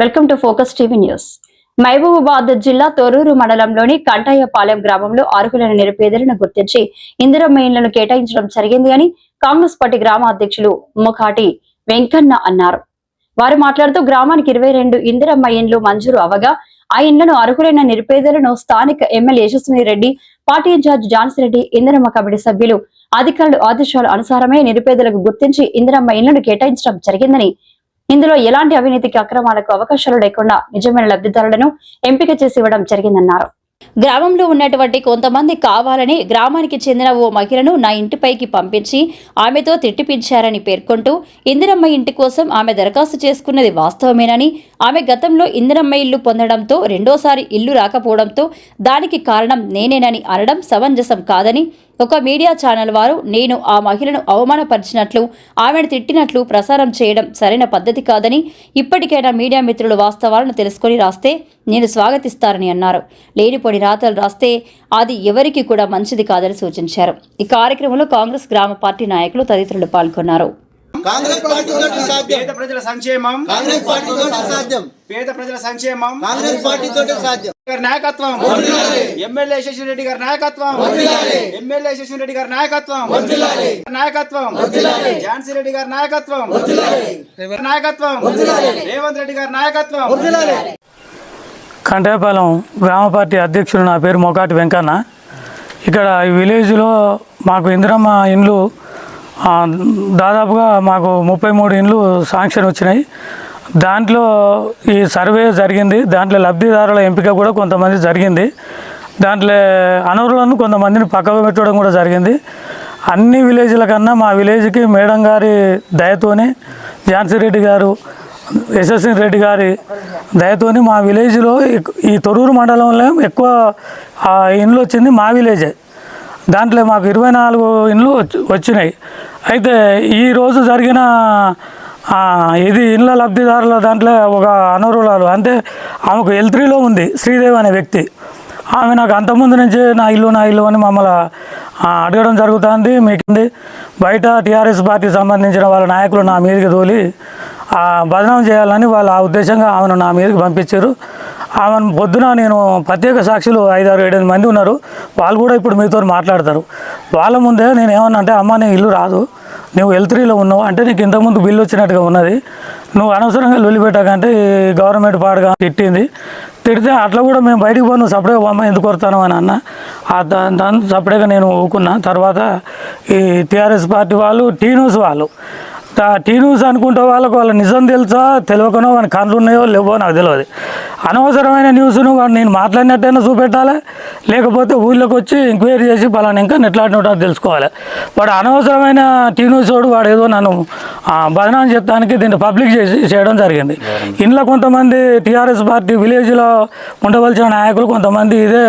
Welcome to focus TV news. Mahabubabad జిల్లా తొర్రూరు మండలంలోని కంటయ్యపాలెం గ్రామంలో అర్హులైన నిరుపేదలను గుర్తించి ఇందిరమ్మ ఇళ్లను కేటాయించడం జరిగింది అని కాంగ్రెస్ పార్టీ గ్రామ అధ్యక్షులు ముఖాటి వెంకన్న అన్నారు. వారు మాట్లాడుతూ గ్రామానికి 22 ఇందిరమ్మ ఇండ్లు మంజూరు అవగా ఆ ఇండ్లను అర్హులైన నిరుపేదలను స్థానిక MLA Yashaswini Reddy, party in charge Jhansi Reddy, Indiramma committee సభ్యులు అధికారుల ఆదేశాల అనుసారమే నిరుపేదలకు గుర్తించి ఇందిరమ్మ ఇళ్లను కేటాయించడం జరిగిందని, ఇందులో ఎలాంటి అవినీతికి అక్రమాలకు అవకాశాలు లేకుండా నిజమైన లబ్ధిదారులను ఎంపిక చేసి ఇవ్వడం జరిగిందన్నారు. గ్రామంలో ఉన్నటువంటి కొంతమంది కావాలని గ్రామానికి చెందిన ఓ మహిళను నా ఇంటిపైకి పంపించి ఆమెతో తిట్టిపించారని పేర్కొంటూ ఇందిరమ్మ ఇంటి కోసం ఆమె దరఖాస్తు చేసుకున్నది వాస్తవమేనని, ఆమె గతంలో ఇందిరమ్మ ఇల్లు పొందడంతో రెండోసారి ఇల్లు రాకపోవడంతో దానికి కారణం నేనేనని అనడం సమంజసం కాదని, ఒక మీడియా ఛానల్ వారు నేను ఆ మహిళను అవమానపరిచినట్లు, ఆమెను తిట్టినట్లు ప్రసారం చేయడం సరైన పద్ధతి కాదని, ఇప్పటికైనా మీడియా మిత్రులు వాస్తవాలను తెలుసుకొని రాస్తే నేను స్వాగతిస్తారని అన్నారు. లేనిపోని రాతలు రాస్తే అది ఎవరికి కూడా మంచిది కాదని సూచించారు. ఈ కార్యక్రమంలో కాంగ్రెస్ గ్రామ పార్టీ నాయకులు తదితరులు పాల్గొన్నారు. కాంగ్రెస్ పార్టీ తోటి సాధ్యం. పేద ప్రజల సంక్షేమం కాంగ్రెస్ పార్టీ తోటి సాధ్యం. పేద ప్రజల సంక్షేమం కాంగ్రెస్ పార్టీ తోటి సాధ్యం. గారి నాయకత్వం, ఎమ్మెల్యే యశస్వి రెడ్డి గారి నాయకత్వం, ఎమ్మెల్యే యశస్వి రెడ్డి గారి నాయకత్వం, ఝాన్సీ రెడ్డి గారి నాయకత్వం, రేవంత్ రెడ్డి గారి నాయకత్వం. కంటయ్యపాలెం గ్రామ పార్టీ అధ్యక్షుడు నా పేరు మొకాటి వెంకన్న. ఇక్కడ ఈ విలేజ్లో మాకు ఇందిరమ్మ ఇండ్లు దాదాపుగా మాకు 33 ఇండ్లు శాంక్షన్ వచ్చినాయి. దాంట్లో ఈ సర్వే జరిగింది. దాంట్లో లబ్ధిదారుల ఎంపిక కూడా కొంతమంది జరిగింది. దాంట్లో అనర్హులను కొంతమందిని పక్కకు పెట్టడం కూడా జరిగింది. అన్ని విలేజ్ల కన్నా మా విలేజ్కి మేడం గారి దయతోని, ఝాన్సీ రెడ్డి గారు, యశస్వి రెడ్డి గారి దయతోని మా విలేజ్లో ఈ తొర్రూరు మండలంలో ఎక్కువ ఇండ్లు వచ్చింది మా విలేజే. దాంట్లో మాకు 24 ఇండ్లు వచ్చినాయి. అయితే ఈరోజు జరిగిన ఇది ఇండ్ల లబ్ధిదారుల దాంట్లో ఒక అనర్హురాలు, అంటే ఆమెకు L3లో ఉంది శ్రీదేవి అనే వ్యక్తి. ఆమె నాకు అంతకుముందు నుంచి నా ఇల్లు అని మమ్మల్ని అడగడం జరుగుతుంది. మీకు బయట టీఆర్ఎస్ పార్టీకి సంబంధించిన వాళ్ళ నాయకులు నా మీదకి తోలి బదనాం చేయాలని వాళ్ళు ఆ ఉద్దేశంగా ఆమెను నా మీదకి పంపించారు. ఆమెను పొద్దున నేను ప్రత్యేక సాక్షులు 5-6-7 మంది ఉన్నారు. వాళ్ళు కూడా ఇప్పుడు మీతో మాట్లాడతారు. వాళ్ళ ముందే నేను ఏమన్నా అంటే, అమ్మ నీ ఇల్లు రాదు, నువ్వు L3లో ఉన్నావు, అంటే నీకు ఇంతకుముందు బిల్లు వచ్చినట్టుగా ఉన్నది, నువ్వు అనవసరంగా లొల్లి పెట్టకంటే గవర్నమెంట్ పాడుగా తిట్టింది. తిడితే అట్లా కూడా మేము బయటికి పోను, సపరేట్గా అమ్మ ఎందుకు కొడతాను అని అన్న. దాన్ని సపరేట్గా నేను ఊకున్నా. తర్వాత ఈ టీఆర్ఎస్ పార్టీ వాళ్ళు, టీ న్యూస్ అనుకుంటే వాళ్ళ నిజం తెలుసా తెలియకనో వాని కళ్ళు ఉన్నాయో లేవో నాకు తెలియదు. అనవసరమైన న్యూస్ను వాడు నేను మాట్లాడినట్టయినా చూపెట్టాలి, లేకపోతే ఊళ్ళోకి వచ్చి ఎంక్వైరీ చేసి పలానా ఇంకా నెట్లాడినట్టు తెలుసుకోవాలి. వాడు అనవసరమైన టీ న్యూస్ వాడు ఏదో నన్ను బదనాం చెప్తానికి దీన్ని పబ్లిక్ చేయడం జరిగింది. ఇంట్లో కొంతమంది టీఆర్ఎస్ పార్టీ విలేజ్లో ఉండవలసిన నాయకులు కొంతమంది ఇదే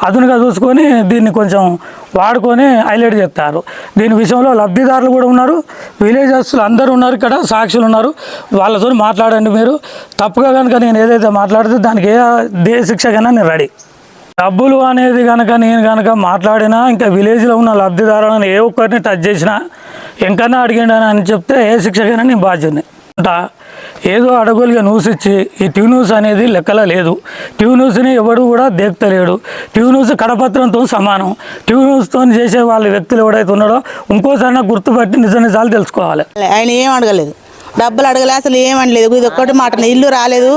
అదునుగా చూసుకొని దీన్ని కొంచెం వాడుకొని హైలైట్ చేస్తారు. దీని విషయంలో లబ్ధిదారులు కూడా ఉన్నారు, విలేజెస్లు అందరూ ఉన్నారు, ఇక్కడ సాక్షులు ఉన్నారు. వాళ్ళతో మాట్లాడండి. మీరు తప్పుగా కనుక నేను ఏదైతే మాట్లాడితే దానికి ఏ శిక్ష కన్నా నేను రెడీ. డబ్బులు అనేది కనుక నేను కనుక మాట్లాడినా, ఇంకా విలేజ్లో ఉన్న లబ్ధిదారులను ఏ ఒక్కరిని టచ్ చేసినా, ఎంకన్నా అడిగిండని అని చెప్తే ఏ శిక్షకైనా నేను బాధ్యుని. ఏదో అడగోలుగా న్యూస్ ఇచ్చి ఈ టీ న్యూస్ అనేది లెక్కలో లేదు. టీ న్యూస్ని ఎవడు కూడా దేక్తలేడు. టీ న్యూస్ కడపత్రంతో సమానం. టీ న్యూస్తో చేసే వాళ్ళ వ్యక్తులు ఎవడైతే ఉన్నాడో ఇంకోసారి గుర్తుపట్టి నిజాలు తెలుసుకోవాలి. ఆయన ఏం అడగలేదు, డబ్బులు అడగలేదు, అసలు ఏమనలేదు. ఇది ఒక్కటి మాట, ఇల్లు రాలేదు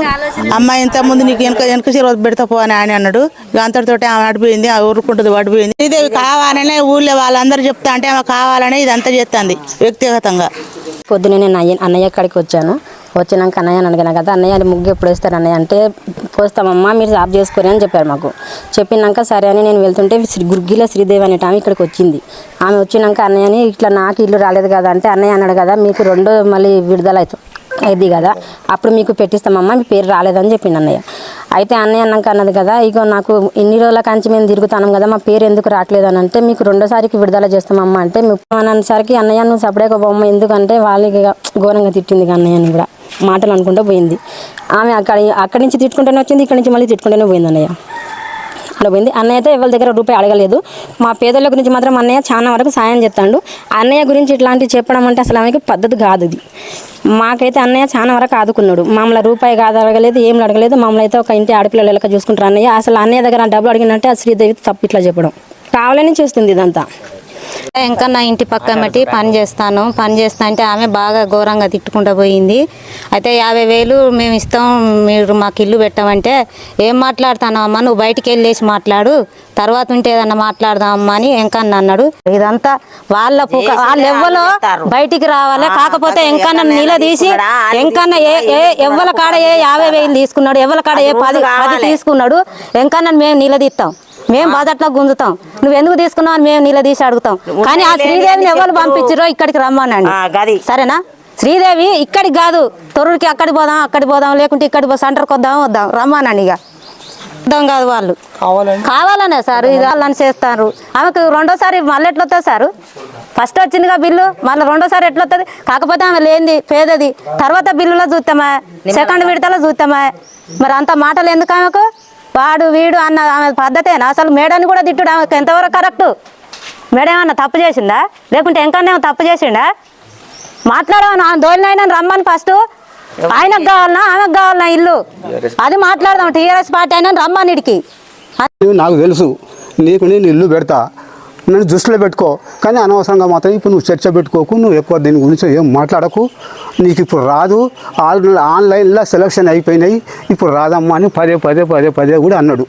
అమ్మాయి, ఇంతకుముందు నీకు వెనక రోజు పెడతా పో అని ఆయన అన్నాడు. అంతటితోటి ఆమె అడిపోయింది, ఆ ఊరుకుంటుంది పడిపోయింది. ఇది కావాలనే ఊళ్ళో వాళ్ళందరూ చెప్తా అంటే ఆమె కావాలనే ఇదంతా చేస్తుంది వ్యక్తిగతంగా. పొద్దునే నేను అన్నయ్య కాడికి వచ్చాను. వచ్చినాక అన్నయ్య అడిగినా కదా, అన్నయ్య ముగ్గు ఎప్పుడు వేస్తారు అన్నయ్య అంటే, పోస్తామమ్మా మీరు ఆఫ్ చేసుకోరు అని చెప్పారు మాకు. చెప్పినాక సరే అని నేను వెళ్తుంటే గుర్గిల శ్రీదేవి అనే ఆమె ఇక్కడికి వచ్చింది. ఆమె వచ్చినాక అన్నయ్యని ఇట్లా నాకు ఇల్లు రాలేదు కదా అంటే, అన్నయ్య అన్నాడు కదా మీకు రెండో మళ్ళీ విడుదల అవుతుంది కదా, అప్పుడు మీకు పెట్టిస్తామమ్మా, మీ పేరు రాలేదని చెప్పింది అన్నయ్య. అయితే అన్నయ్య అన్నాక అన్నది కదా, ఇగో నాకు ఇన్ని రోజుల కంచి మేము తిరుగుతాం కదా, మా పేరు ఎందుకు రావట్లేదు అని అంటే, మీకు రెండోసారికి విడుదల చేస్తామమ్మా అంటే, అనేసరికి అన్నయ్య నువ్వు సపరేట్గా బొమ్మ ఎందుకంటే వాళ్ళకి ఘోరంగా తిట్టింది అన్నయ్యని కూడా మాటలు అనుకుంటూ పోయింది. ఆమె అక్కడి నుంచి తిట్టుకుంటూనే వచ్చింది, ఇక్కడి నుంచి మళ్ళీ తిట్టుకుంటూనే పోయింది అన్నయ్య. తీసుకుంటూ పోయింది. అన్నయ్య అయితే ఎవరి దగ్గర రూపాయి అడగలేదు. మా పేదల గురించి మాత్రం అన్నయ్య చాలా వరకు సాయం చేస్తాడు. అన్నయ్య గురించి ఇట్లాంటివి చెప్పడం అంటే అసలు ఆమెకి పద్ధతి కాదు. ఇది మాకైతే అన్నయ్య చాలా వరకు ఆదుకున్నాడు. మమ్మల్ని రూపాయి కాదు అడగలేదు, ఏం అడగలేదు. మమ్మల్ని అయితే ఒక ఇంటి ఆడపిల్లల లెక్క చూసుకుంటారు అన్నయ్య. అసలు అన్నయ్య దగ్గర డబ్బులు అడిగినట్టే ఆ శ్రీదేవి తప్పు ఇట్లా చెప్పడం కావాలని చేస్తుంది ఇదంతా. ఇంకా నా ఇంటి పక్కన బట్టి పని చేస్తా అంటే ఆమె బాగా ఘోరంగా తిట్టుకుంటూ పోయింది. అయితే 50,000 మేము ఇస్తాం, మీరు మాకు ఇల్లు పెట్టమంటే ఏం మాట్లాడుతానమ్మా, నువ్వు బయటికి వెళ్ళేసి మాట్లాడు, తర్వాత ఉంటే ఏదన్నా మాట్లాడదామమ్మా అని ఎంకన్న అన్నాడు. ఇదంతా వాళ్ళు ఎవ్వలో బయటికి రావాలి. కాకపోతే ఎంకన్న నిలదీసి ఎంకన్న ఎవ్వల కాడ 50,000 తీసుకున్నాడు, ఎవ్వల కాడ 10 తీసుకున్నాడు, ఎంకన్న మేము నిలదీస్తాం, మేము బాధట్లా గుంజుతాం, నువ్వు ఎందుకు తీసుకున్నావు అని మేము నిలదీసి అడుగుతాం. కానీ ఆ శ్రీదేవిని ఎవరు పంపించారో ఇక్కడికి రమ్మనండి, సరేనా? శ్రీదేవి ఇక్కడికి కాదు, తొర్రూరుకి అక్కడికి పోదాం లేకుంటే ఇక్కడికి సెంటర్కి వద్దాం రమ్మనండి. ఇక అర్థం కాదు, వాళ్ళు కావాలనే సార్ ఇది వాళ్ళని చేస్తారు. ఆమెకు రెండోసారి మళ్ళీ ఎట్లా వస్తుంది సార్? ఫస్ట్ వచ్చిందిగా బిల్లు, మళ్ళీ రెండోసారి ఎట్లా వస్తుంది? కాకపోతే ఆమె లేనిది పేదది, తర్వాత బిల్లులో చూస్తామా, సెకండ్ విడతలో చూస్తామా, మరి అంత మాటలు ఎందుకు ఆమెకు? వాడు వీడు అన్న ఆమె పద్ధతేనా? అసలు మేడని కూడా తిట్టుడు ఆమెకు ఎంతవరకు కరెక్టు? మేడం ఏమన్నా తప్పు చేసిందా, లేకుంటే ఎంకన్నా తప్పు చేసిండా? మాట్లాడమని దోలినైనా రమ్మని ఫస్ట్. ఆయనకు కావాలన్నా ఆమెకు కావాలన్నా ఇల్లు, అది మాట్లాడదాం. టీఆర్ఎస్ పార్టీ అయినా రమ్మని ఇడికి. నాకు తెలుసు, నీకు నేను ఇల్లు పెడతా, నన్ను దృష్టిలో పెట్టుకో. కానీ అనవసరంగా మాత్రం ఇప్పుడు నువ్వు చర్చ పెట్టుకోకు, నువ్వు ఎక్కువ దీని గురించి ఏం మాట్లాడకు. నీకు ఇప్పుడు రాదు, ఆన్లైన్లో సెలక్షన్ అయిపోయినాయి, ఇప్పుడు రాదమ్మా అని పదే కూడా అన్నాడు.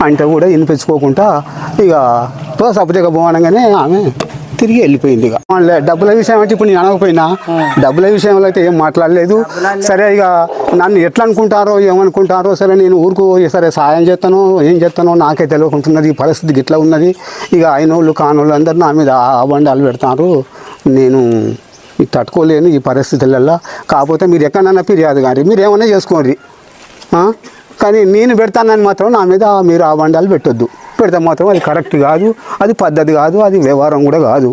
అంటే కూడా వినిపించుకోకుండా ఇక సపరేట్గా పోవనగానే ఆమె తిరిగి వెళ్ళిపోయింది. ఇక డబ్బుల విషయం అంటే ఇప్పుడు నేను అనకపోయినా, డబ్బుల విషయంలో అయితే ఏం మాట్లాడలేదు. సరే ఇక నన్ను ఎట్లా అనుకుంటారో ఏమనుకుంటారో, సరే నేను ఊరుకు సరే సాయం చేస్తానో ఏం చేస్తానో నాకే తెలియకుంటున్నది. ఈ పరిస్థితి ఇట్లా ఉన్నది. ఇక అయినోళ్ళు కానోళ్ళు అందరూ నా మీద అబండాలు పెడతారు. నేను తట్టుకోలేను ఈ పరిస్థితులలో. కాకపోతే మీరు ఎక్కడన్నా ఫిర్యాదు కానీ మీరు ఏమన్నా చేసుకోండి, కానీ నేను పెడతానని మాత్రం నా మీద మీరు అబండాలు పెట్టొద్దు. పెడితే మాత్రం అది కరెక్ట్ కాదు, అది పద్ధతి కాదు, అది వ్యవహారం కూడా కాదు.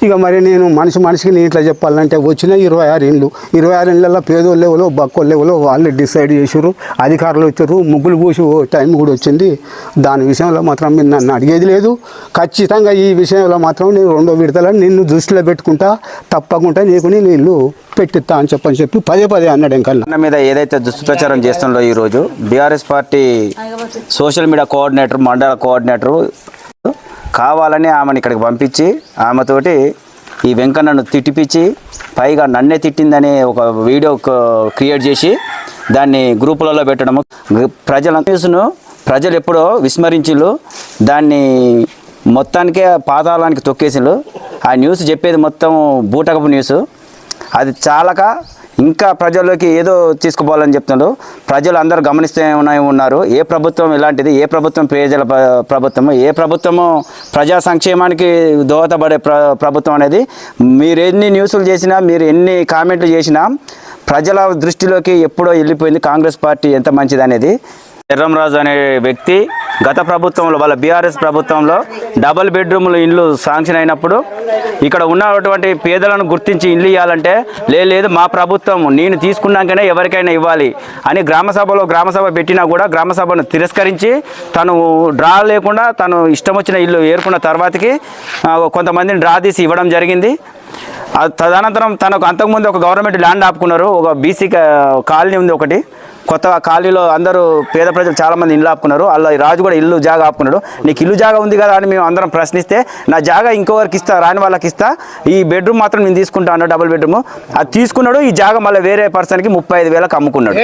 ఇక మరి నేను మనిషికి నేను ఇట్లా చెప్పాలంటే వచ్చిన 26 ఇండ్లు, 26 ఇండ్లలో పేదోళ్ళు ఎవరో బక్కోళ్ళు ఎవరో వాళ్ళు డిసైడ్ చేసారు, అధికారులు వచ్చారు, ముగ్గులు పూసి టైం కూడా వచ్చింది. దాని విషయంలో మాత్రం మీరు నన్ను అడిగేది లేదు. ఖచ్చితంగా ఈ విషయంలో మాత్రం నేను 2వ విడతలో నిన్ను దృష్టిలో పెట్టుకుంటా, తప్పకుండా నీకు నేను ఇల్లు పెట్టిస్తా అని చెప్పి పదే అన్నాడు. ఇంకా మీద ఏదైతే దుష్ప్రచారం చేస్తుందో ఈరోజు BRS party social media coordinator, మండల కోఆర్డినేటర్ కావాలని ఆమెను ఇక్కడికి పంపించి ఆమెతోటి ఈ వెంకన్నను తిట్టిపించి పైగా నన్నే తిట్టిందని ఒక వీడియో క్రియేట్ చేసి దాన్ని గ్రూపులలో పెట్టడము. ప్రజలు ఎప్పుడో విస్మరించిళ్ళు, దాన్ని మొత్తానికే పాతాళానికి తొక్కేసిండ్రు. ఆ న్యూస్ చెప్పేది మొత్తం బూటకపు న్యూస్. అది చాలక ఇంకా ప్రజల్లోకి ఏదో తీసుకుపోవాలని చెప్తున్నారు. ప్రజలు అందరూ గమనిస్తూ ఉన్నారు. ఏ ప్రభుత్వం ఇలాంటిది, ఏ ప్రభుత్వం ప్రజల ప్రభుత్వము, ఏ ప్రభుత్వము ప్రజా సంక్షేమానికి దోహదపడే ప్రభుత్వం అనేది. మీరు ఎన్ని న్యూస్లు చేసినా, మీరు ఎన్ని కామెంట్లు చేసినా ప్రజల దృష్టిలోకి ఎప్పుడో వెళ్ళిపోయింది కాంగ్రెస్ పార్టీ ఎంత మంచిది అనేది. ఎర్రంరాజు అనే వ్యక్తి గత ప్రభుత్వంలో, వాళ్ళ బీఆర్ఎస్ ప్రభుత్వంలో డబుల్ బెడ్రూమ్లు ఇండ్లు శాంక్షన్ అయినప్పుడు ఇక్కడ ఉన్నటువంటి పేదలను గుర్తించి ఇల్లు ఇవ్వాలంటే లేదు మా ప్రభుత్వం నేను తీసుకున్నాకనే ఎవరికైనా ఇవ్వాలి అని గ్రామసభ పెట్టినా కూడా గ్రామసభను తిరస్కరించి తను డ్రా లేకుండా తను ఇష్టం వచ్చిన ఇల్లు ఏరుకున్న తర్వాతకి కొంతమందిని డ్రా తీసి ఇవ్వడం జరిగింది. తదనంతరం తనకు అంతకుముందు ఒక గవర్నమెంట్ ల్యాండ్ ఆపుకున్నారు. ఒక బీసీ కాలనీ ఉంది ఒకటి, కొత్త కాలనీలో అందరూ పేద ప్రజలు చాలామంది ఇల్లు ఆపుకున్నారు. అలా రాజు కూడా ఇల్లు జాగా ఆపుకున్నాడు. నీకు ఇల్లు జాగా ఉంది కదా అని మేము అందరం ప్రశ్నిస్తే, నా జాగా ఇంకోవరికి ఇస్తా, రాని వాళ్ళకి ఇస్తా, ఈ బెడ్రూమ్ మాత్రం నేను తీసుకుంటా అన్నాడు, డబుల్ బెడ్రూమ్. అది తీసుకున్నాడు. ఈ జాగా మళ్ళీ వేరే పర్సన్కి 35,000కి అమ్ముకున్నాడు.